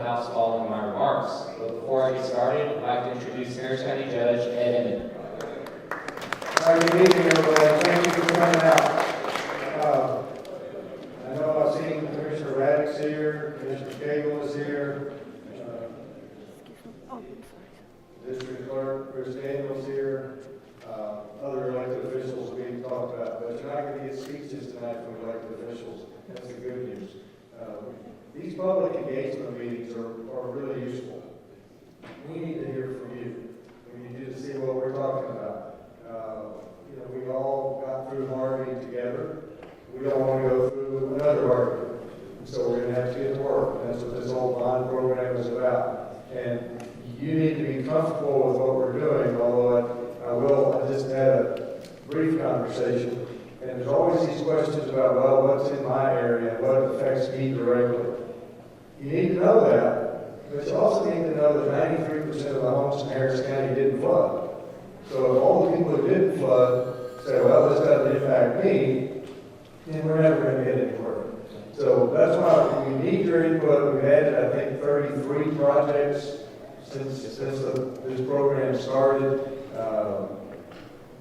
house following my remarks. But before I get started, I'd like to introduce Harris County Judge Ed Emmett. Good evening, everybody. Thank you for coming out. I know I've seen Commissioner Raddick's here, Commissioner Cagle is here, District Clerk Chris Daniels here, other elected officials being talked about. But you're not going to get speeches tonight from elected officials. That's the good news. These public engagement meetings are really useful. We need to hear from you. We need you to see what we're talking about. We all got through Harvey together. We don't want to go through another Harvey. So we're going to have to get to work. And that's what this whole bond program is about. And you need to be comfortable with what we're doing, although I just had a brief conversation. And there's always these questions about, well, what's in my area and what affects me directly. You need to know that, but you also need to know that 93% of the homes in Harris County didn't flood. So if all the people who didn't flood say, well, this doesn't impact me, then we're never going to get anywhere. So that's why we need your input. We've had, I think, 33 projects since this program started.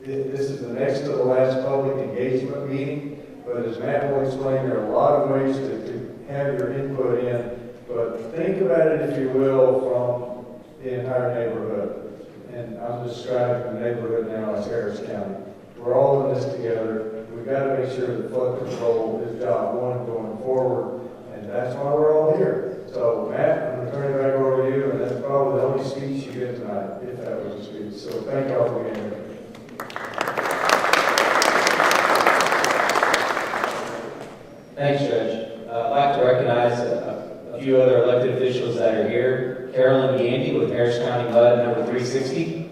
This is the next to the last public engagement meeting, but as Matt will explain, there are a lot of ways to have your input in, but think about it, if you will, from the entire neighborhood. And I'm describing the neighborhood now as Harris County. We're all in this together. We've got to make sure that flood control is job one going forward, and that's why we're all here. So, Matt, I'm going to turn it back over to you, and that's probably the only speech you get tonight, if that was a speech. So, thank y'all for being here. Thanks, Judge. I'd like to recognize a few other elected officials that are here. Carolyn Gandy with Harris County Bud number 360.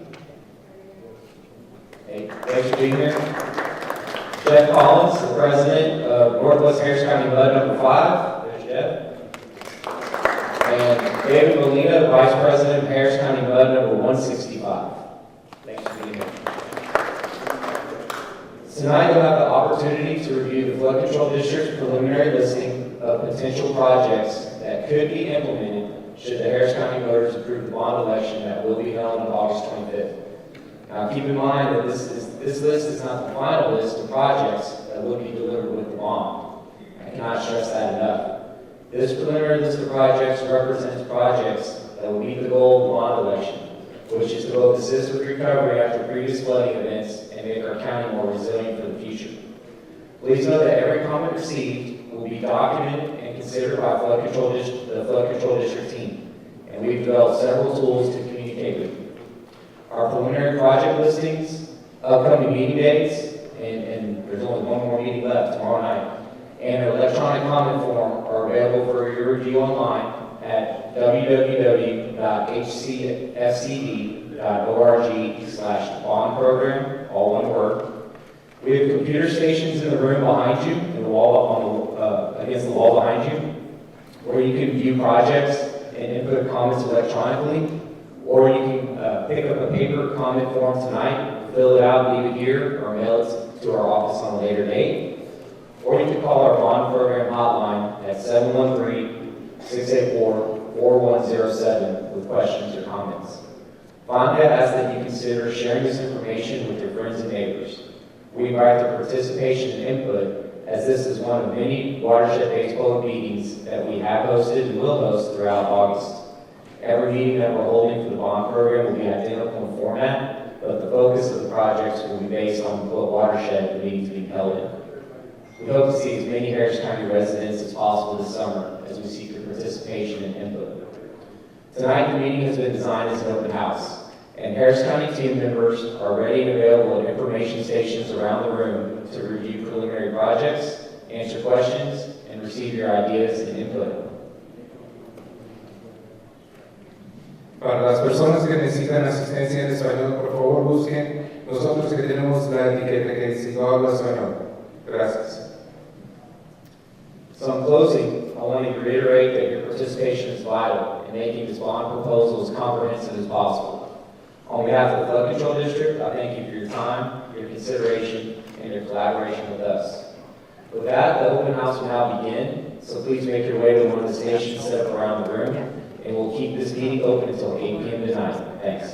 Hey, thanks for being here. Jeff Collins, the president of Northwest Harris County Bud number 5. There's Jeff. And David Molina, vice president of Harris County Bud number 165. Thanks for being here. Tonight you'll have the opportunity to review the Flood Control District's preliminary listing of potential projects that could be implemented should the Harris County voters approve the bond election that will be held on August 25th. Now keep in mind that this list is not the final list of projects that will be delivered with the bond. I cannot stress that enough. This preliminary list of projects represents projects that will meet the goal of the bond election, which is to both assist with recovery after previous flooding events and make our county more resilient for the future. Please know that every comment received will be documented and considered by the Flood Control District team, and we've developed several tools to communicate with you. Our preliminary project listings, upcoming meeting dates, and there's only one more meeting left tomorrow night, and an electronic comment form are available for your review online at www.hcfcd.org/bond-program, all one word. We have computer stations in the room behind you, in the wall against the wall behind you, where you can view projects and input comments electronically, or you can pick up a paper comment form tonight, fill it out, leave it here, or mail it to our office on a later date. Or you can call our bond program hotline at 713-684-4107 with questions or comments. Finally, I ask that you consider sharing this information with your friends and neighbors. We invite their participation and input, as this is one of many watershed-based public meetings that we have hosted and will host throughout August. Every meeting that we're holding for the bond program will be identical in format, but the focus of the projects will be based on what watershed the meetings being held in. We hope to see as many Harris County residents as possible this summer as we seek your participation and input. Tonight, the meeting has been designed as an open house, and Harris County team members are ready and available at information stations around the room to review preliminary projects, answer questions, and receive your ideas and input. Para las personas que necesitan asistencia en español, por favor busquen nosotros que tenemos la etiqueta que dice yo hablo español. Gracias. So in closing, I want to reiterate that your participation is vital in making this bond proposal as comprehensive as possible. On behalf of the Flood Control District, I thank you for your time, your consideration, and your collaboration with us. With that, the open house will now begin, so please make your way to one of the stations set up around the room, and be open until 8 p.m. tonight. Thanks.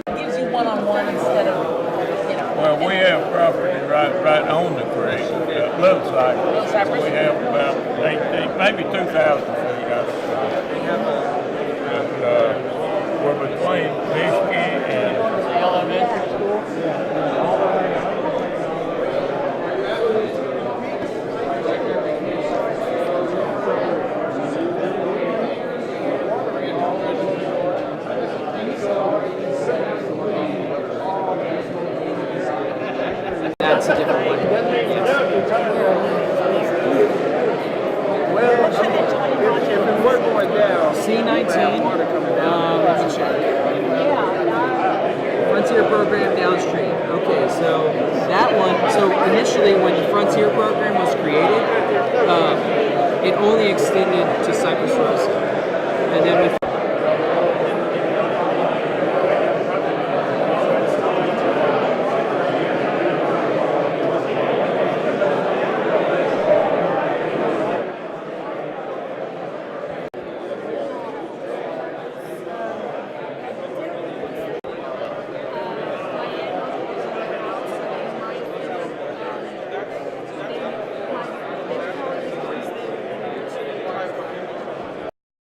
Gives you one-on-one instead of, Well, we have property right on the creek, Little Cypress. We have about 18, maybe 2,000 feet out of and we're between Michigan and the elementary school. That's a different one. Well, if we're going down, C19, let me check. Frontier program downstream. Okay, so that one, so initially when the Frontier program was created, it only extended to Cypress Rose.